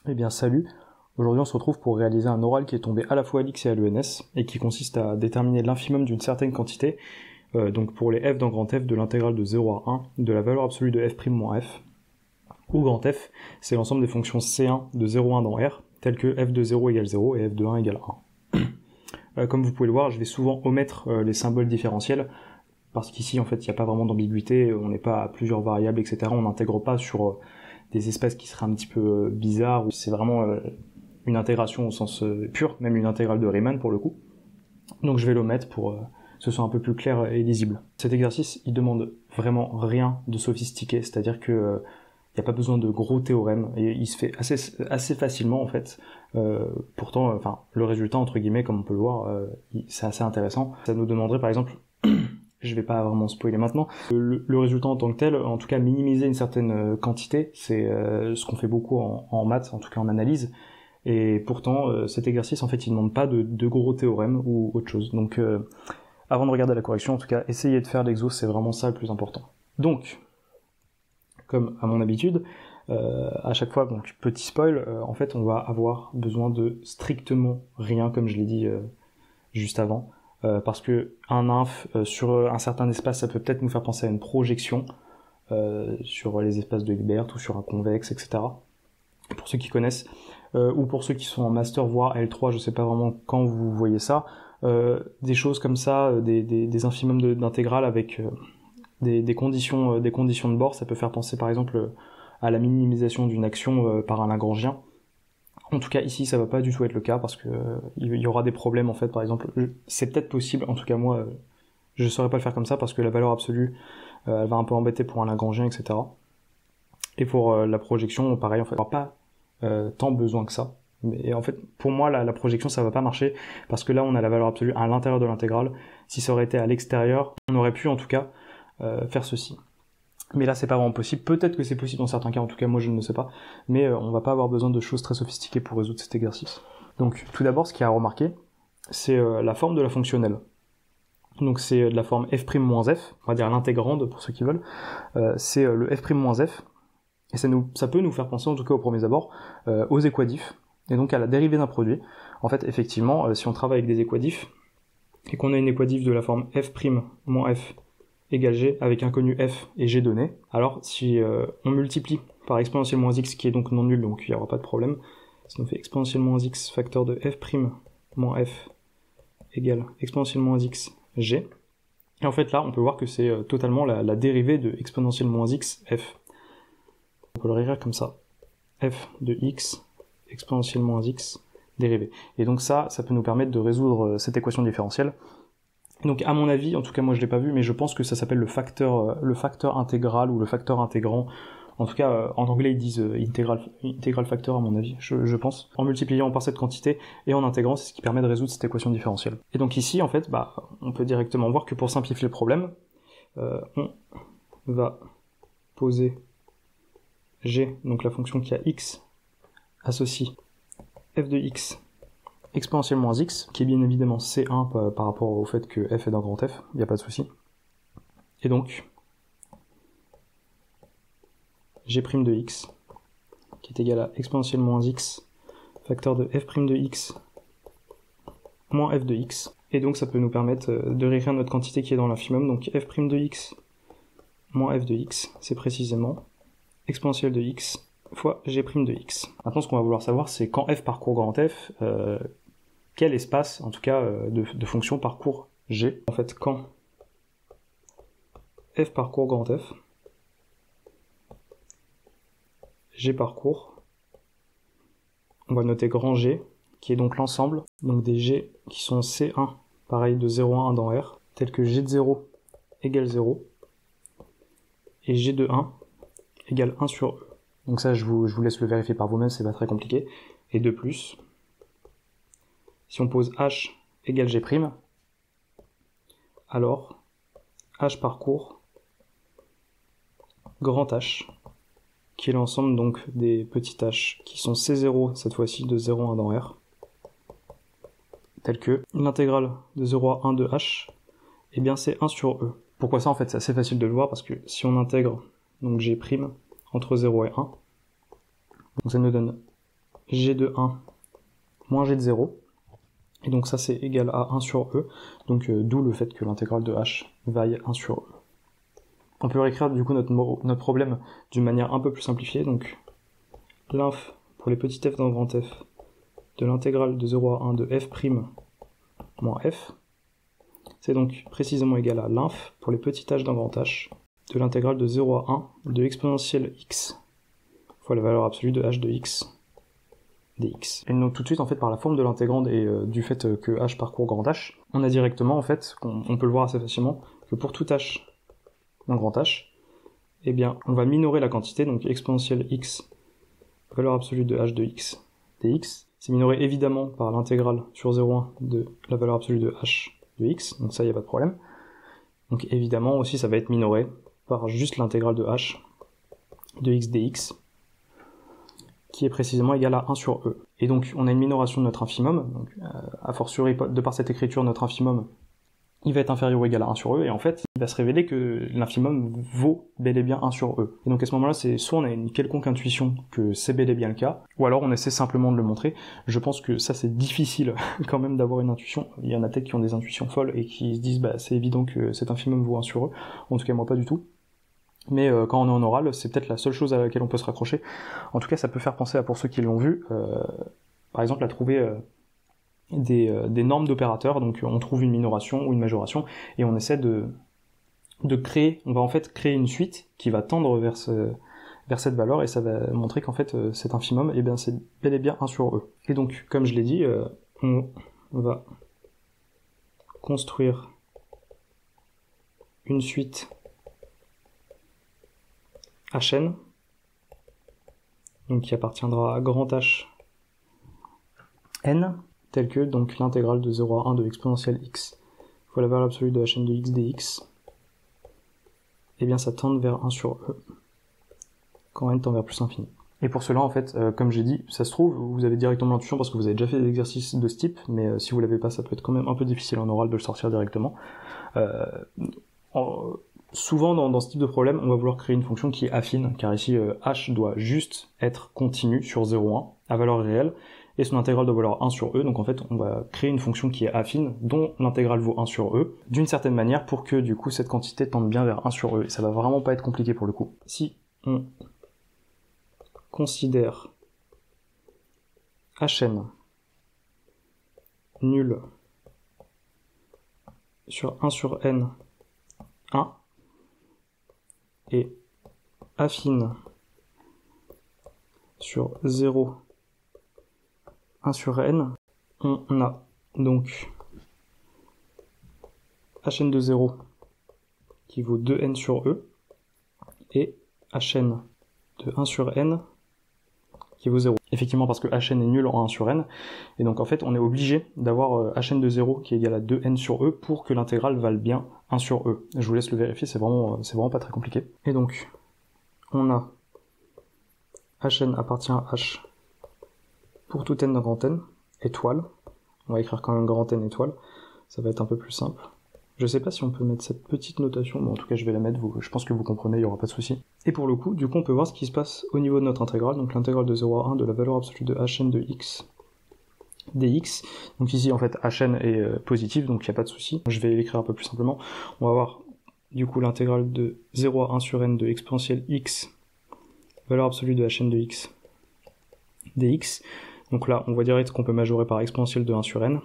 Eh bien salut, aujourd'hui on se retrouve pour réaliser un oral qui est tombé à la fois à l'X et à l'ENS et qui consiste à déterminer l'infimum d'une certaine quantité, donc pour les f dans grand F de l'intégrale de 0 à 1 de la valeur absolue de f' moins f, où grand F c'est l'ensemble des fonctions C1 de 0 à 1 dans R, telles que f de 0 égale 0 et f de 1 égale 1. Comme vous pouvez le voir, je vais souvent omettre les symboles différentiels, parce qu'ici en fait il n'y a pas vraiment d'ambiguïté, on n'est pas à plusieurs variables, etc. On n'intègre pas sur des espaces qui seraient un petit peu bizarres, où c'est vraiment une intégration au sens pur, même une intégrale de Riemann pour le coup. Donc je vais l'omettre pour que ce soit un peu plus clair et lisible. Cet exercice, il demande vraiment rien de sophistiqué, c'est-à-dire que il n'y a pas besoin de gros théorèmes, et il se fait assez facilement en fait. Pourtant, le résultat entre guillemets, comme on peut le voir, c'est assez intéressant. Ça nous demanderait par exemple, je vais pas vraiment spoiler maintenant, le résultat en tant que tel, en tout cas minimiser une certaine quantité, c'est ce qu'on fait beaucoup en maths, en tout cas en analyse, et pourtant cet exercice en fait il ne demande pas de gros théorèmes ou autre chose. Donc avant de regarder la correction, en tout cas essayez de faire l'exo, c'est vraiment ça le plus important. Donc, comme à mon habitude, à chaque fois, donc petit spoil, en fait on va avoir besoin de strictement rien, comme je l'ai dit juste avant. Parce que un inf sur un certain espace, ça peut peut-être nous faire penser à une projection sur les espaces de Hilbert ou sur un convexe, etc. Pour ceux qui connaissent, ou pour ceux qui sont en master voire L3, je sais pas vraiment quand vous voyez ça, des choses comme ça, des infimums d'intégrales avec des conditions de bord, ça peut faire penser par exemple à la minimisation d'une action par un Lagrangien. En tout cas ici ça va pas du tout être le cas parce que il y aura des problèmes en fait. Par exemple, c'est peut-être possible, en tout cas moi je saurais pas le faire comme ça parce que la valeur absolue elle va un peu embêter pour un Lagrangien, etc. Et pour la projection pareil, en fait on n'aura pas tant besoin que ça. Mais en fait pour moi la projection ça va pas marcher parce que là on a la valeur absolue à l'intérieur de l'intégrale. Si ça aurait été à l'extérieur, on aurait pu en tout cas faire ceci. Mais là c'est pas vraiment possible, peut-être que c'est possible dans certains cas, en tout cas moi je ne le sais pas, mais on va pas avoir besoin de choses très sophistiquées pour résoudre cet exercice. Donc tout d'abord ce qu'il y a à remarquer, c'est la forme de la fonctionnelle. Donc c'est de la forme f' moins f, on va dire l'intégrande pour ceux qui veulent, c'est le f' moins f, et ça peut nous faire penser en tout cas au premier abord aux équadifs, et donc à la dérivée d'un produit. En fait effectivement si on travaille avec des équadifs, et qu'on a une équadif de la forme f' moins f égale g avec un connu f et g donné, alors si on multiplie par exponentielle moins x qui est donc non nul, donc il n'y aura pas de problème, si on fait exponentielle moins x facteur de f' moins f égale exponentielle moins x g, et en fait là on peut voir que c'est totalement la dérivée de exponentielle moins x f. On peut le réécrire comme ça, f de x exponentielle moins x dérivée. Et donc ça peut nous permettre de résoudre cette équation différentielle. Donc à mon avis, en tout cas moi je l'ai pas vu, mais je pense que ça s'appelle le facteur intégral ou le facteur intégrant. En tout cas en anglais ils disent integral factor à mon avis, je pense. En multipliant par cette quantité et en intégrant, c'est ce qui permet de résoudre cette équation différentielle. Et donc ici en fait, on peut directement voir que pour simplifier le problème, on va poser g, donc la fonction qui a x, associe f de x exponentielle moins x, qui est bien évidemment C1 par rapport au fait que f est dans grand F, il n'y a pas de souci. Et donc, g' de x, qui est égal à exponentielle moins x, facteur de f' de x, moins f de x. Et donc ça peut nous permettre de réécrire notre quantité qui est dans l'infimum, donc f' de x, moins f de x, c'est précisément exponentielle de x fois g' de x. Maintenant ce qu'on va vouloir savoir, c'est quand f parcourt grand F, quel espace, en tout cas, de fonction parcourt G. En fait, quand f parcourt grand F, G parcourt, on va noter grand G, qui est donc l'ensemble, donc des G qui sont C1, pareil de 0 à 1 dans R, tels que G de 0 égale 0, et G de 1 égale 1 sur E. Donc ça, je vous laisse le vérifier par vous-même, c'est pas très compliqué. Et de plus, si on pose h égale g', alors h parcourt grand H, qui est l'ensemble donc des petits h qui sont C0 cette fois-ci de 0 à 1 dans R, tel que l'intégrale de 0 à 1 de h, et bien c'est 1 sur E. Pourquoi ça? En fait c'est assez facile de le voir parce que si on intègre donc g' entre 0 et 1, donc ça nous donne g de 1 moins g de 0. Et donc ça c'est égal à 1 sur e, donc d'où le fait que l'intégrale de h vaille 1 sur e. On peut réécrire du coup notre problème d'une manière un peu plus simplifiée, donc l'inf pour les petits f dans grand F de l'intégrale de 0 à 1 de f' moins f, c'est donc précisément égal à l'inf pour les petits h dans grand H de l'intégrale de 0 à 1 de exponentielle x fois la valeur absolue de h de x dx. Et donc tout de suite, en fait, par la forme de l'intégrande et du fait que h parcourt grand H, on a directement, en fait, on peut le voir assez facilement, que pour tout h dans grand H, eh bien, on va minorer la quantité, donc exponentielle x, valeur absolue de h de x dx. C'est minoré évidemment par l'intégrale sur 0,1 de la valeur absolue de h de x, donc ça, il n'y a pas de problème. Donc évidemment aussi, ça va être minoré par juste l'intégrale de h de x dx, qui est précisément égal à 1 sur e. Et donc on a une minoration de notre infimum, donc a fortiori de par cette écriture, notre infimum il va être inférieur ou égal à 1 sur e, et en fait il va se révéler que l'infimum vaut bel et bien 1 sur e. Et donc à ce moment-là, c'est soit on a une quelconque intuition que c'est bel et bien le cas, ou alors on essaie simplement de le montrer. Je pense que ça c'est difficile quand même d'avoir une intuition. Il y en a peut-être qui ont des intuitions folles et qui se disent bah c'est évident que cet infimum vaut 1 sur e, en tout cas moi pas du tout. Mais quand on est en oral, c'est peut-être la seule chose à laquelle on peut se raccrocher. En tout cas, ça peut faire penser à, pour ceux qui l'ont vu, par exemple, à trouver des normes d'opérateurs. Donc on trouve une minoration ou une majoration, et on essaie de créer, on va en fait créer une suite qui va tendre vers cette valeur, et ça va montrer qu'en fait cet infimum, eh bien, c'est bel et bien 1 sur e. Et donc, comme je l'ai dit, on va construire une suite Hn, donc qui appartiendra à grand H n, tel que donc l'intégrale de 0 à 1 de exponentielle x fois la valeur absolue de Hn de x dx, et bien ça tend vers 1 sur e quand n tend vers plus infini. Et pour cela, en fait, comme j'ai dit, ça se trouve, vous avez directement l'intuition parce que vous avez déjà fait des exercices de ce type, mais si vous l'avez pas, ça peut être quand même un peu difficile en oral de le sortir directement. Souvent, dans ce type de problème, on va vouloir créer une fonction qui est affine, car ici, h doit juste être continu sur 0,1 à valeur réelle, et son intégrale doit valoir 1 sur e, donc en fait, on va créer une fonction qui est affine, dont l'intégrale vaut 1 sur e, d'une certaine manière, pour que, du coup, cette quantité tende bien vers 1 sur e, et ça va vraiment pas être compliqué pour le coup. Si on considère Hn nul sur 1 sur n 1, et affine sur 0, 1 sur n, on a donc Hn de 0 qui vaut 2n sur e, et Hn de 1 sur n qui vaut 0. Effectivement, parce que Hn est nul en 1 sur n, et donc en fait on est obligé d'avoir Hn de 0 qui est égal à 2n sur e pour que l'intégrale vale bien 1 sur e. Je vous laisse le vérifier, c'est vraiment pas très compliqué. Et donc, on a Hn appartient à h pour tout n dans grand N, étoile. On va écrire quand même grand N étoile, ça va être un peu plus simple. Je sais pas si on peut mettre cette petite notation, mais en tout cas je vais la mettre, je pense que vous comprenez, il n'y aura pas de souci. Et pour le coup, du coup on peut voir ce qui se passe au niveau de notre intégrale, donc l'intégrale de 0 à 1 de la valeur absolue de Hn de x dx. Donc ici en fait Hn est positif, donc il n'y a pas de souci. Je vais l'écrire un peu plus simplement. On va avoir du coup l'intégrale de 0 à 1 sur n de exponentielle x, valeur absolue de Hn de x dx. Donc là on voit direct qu'on peut majorer par exponentielle de 1 sur n.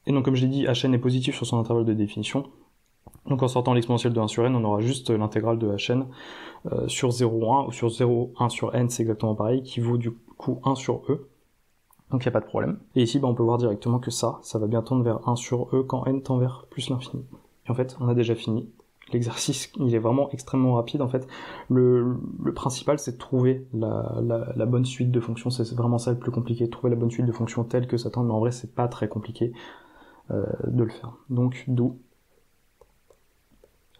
Et donc comme je l'ai dit, Hn est positif sur son intervalle de définition. Donc en sortant l'exponentielle de 1 sur n, on aura juste l'intégrale de Hn sur 0,1, ou sur 0,1 sur n, c'est exactement pareil, qui vaut du coup 1 sur e. Donc il n'y a pas de problème. Et ici, on peut voir directement que ça va bien tendre vers 1 sur e quand n tend vers plus l'infini. Et en fait, on a déjà fini. L'exercice, il est vraiment extrêmement rapide. En fait, le principal, c'est de trouver la bonne suite de fonctions. C'est vraiment ça le plus compliqué, de trouver la bonne suite de fonctions telle que ça tend, mais en vrai, c'est pas très compliqué de le faire. Donc, d'où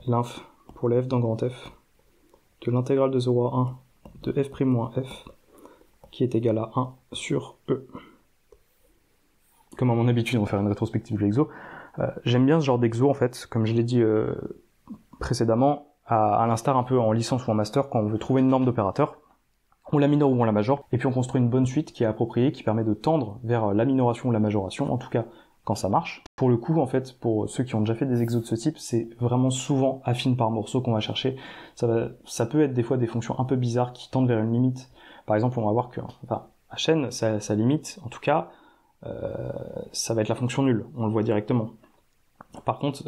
l'inf pour les f dans grand F de l'intégrale de 0 à 1 de f' moins f qui est égal à 1 sur e. Comme à mon habitude, on va faire une rétrospective de l'exo. J'aime bien ce genre d'exo, en fait, comme je l'ai dit précédemment, à l'instar un peu en licence ou en master, quand on veut trouver une norme d'opérateur, on la minore ou on la majore, et puis on construit une bonne suite qui est appropriée, qui permet de tendre vers la minoration ou la majoration, en tout cas quand ça marche. Pour le coup, en fait, pour ceux qui ont déjà fait des exos de ce type, c'est vraiment souvent affine par morceau qu'on va chercher. Ça peut être des fois des fonctions un peu bizarres qui tendent vers une limite. Par exemple, on va voir que à chaîne, sa limite, en tout cas, ça va être la fonction nulle, on le voit directement. Par contre,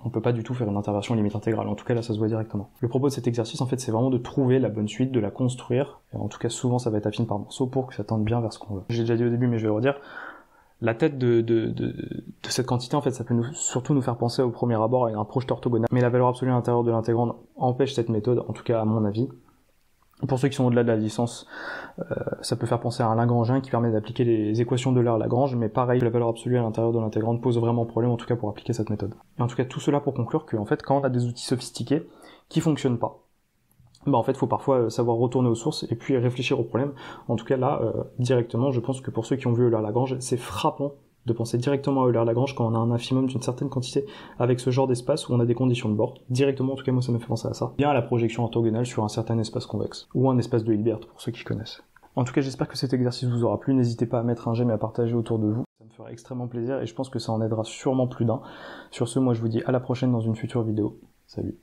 on peut pas du tout faire une interversion limite intégrale. En tout cas, là, ça se voit directement. Le propos de cet exercice, en fait, c'est vraiment de trouver la bonne suite, de la construire. Et en tout cas, souvent, ça va être affine par morceau pour que ça tende bien vers ce qu'on veut. J'ai déjà dit au début, mais je vais le redire. La tête de cette quantité, en fait, ça peut surtout nous faire penser au premier abord à un projeteur orthogonal. Mais la valeur absolue à l'intérieur de l'intégrande empêche cette méthode, en tout cas à mon avis. Pour ceux qui sont au-delà de la licence, ça peut faire penser à un Lagrangien qui permet d'appliquer les équations de Lagrange, mais pareil, la valeur absolue à l'intérieur de l'intégrande pose vraiment problème, en tout cas pour appliquer cette méthode. Et en tout cas, tout cela pour conclure que, en fait, quand on a des outils sophistiqués qui fonctionnent pas, en fait, il faut parfois savoir retourner aux sources et puis réfléchir au problème. En tout cas, là, directement, je pense que pour ceux qui ont vu Euler-Lagrange, c'est frappant de penser directement à Euler-Lagrange quand on a un infimum d'une certaine quantité avec ce genre d'espace où on a des conditions de bord. Directement, en tout cas, moi, ça me fait penser à ça. Bien à la projection orthogonale sur un certain espace convexe, ou un espace de Hilbert, pour ceux qui connaissent. En tout cas, j'espère que cet exercice vous aura plu. N'hésitez pas à mettre un j'aime et à partager autour de vous. Ça me fera extrêmement plaisir et je pense que ça en aidera sûrement plus d'un. Sur ce, moi, je vous dis à la prochaine dans une future vidéo. Salut.